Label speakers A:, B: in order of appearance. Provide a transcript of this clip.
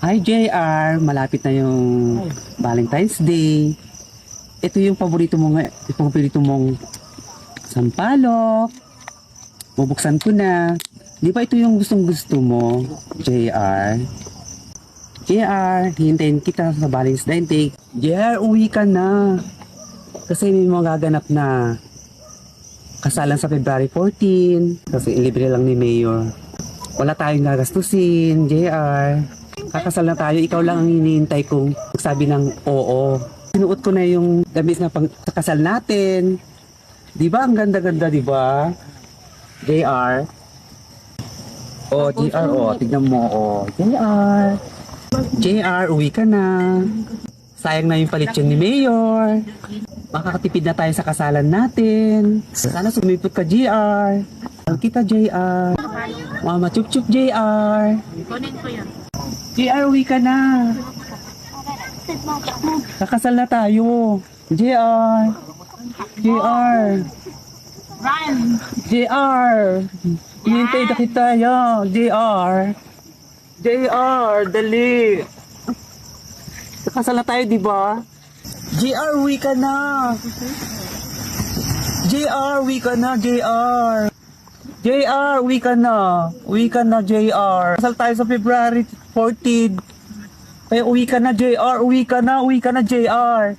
A: Hi JR, malapit na yung Valentine's Day. Ito yung paborito mong sampalok. Bubuksan ko na. Di ba ito yung gustong gusto mo, JR? JR, hintayin kita sa Valentine's Day. JR, uwi ka na. Kasi may mga gaganap na kasalan sa February 14. Kasi libre lang ni Mayor. Wala tayong gagastusin, JR. Kakasal na tayo, ikaw lang ang hinihintay kong sabi ng oo. Sinuot ko na yung damit na pang kasal natin. Di ba ang ganda-ganda, di ba? JR. Oh, JR, oh, tignan mo, oh. JR. JR, uwi ka na. Sayang na yung palit yun ni Mayor. Makakatipid na tayo sa kasalan natin. Sana sumipot ka, JR. Ang kita, JR. Mama, chup-chup, JR.
B: Kunin ko yun.
A: JR, uwi ka na. Kakasal na tayo. JR. JR.
B: Run!
A: JR. Hintay na kita, ya. JR. JR, dali. Kakasal na tayo, di ba? JR, uwi ka na. JR, uwi ka na, JR. JR, uwi ka na. Uwi ka na, JR. Kasal tayo sa February 14. Kaya uwi ka na, JR. Uwi ka na, JR.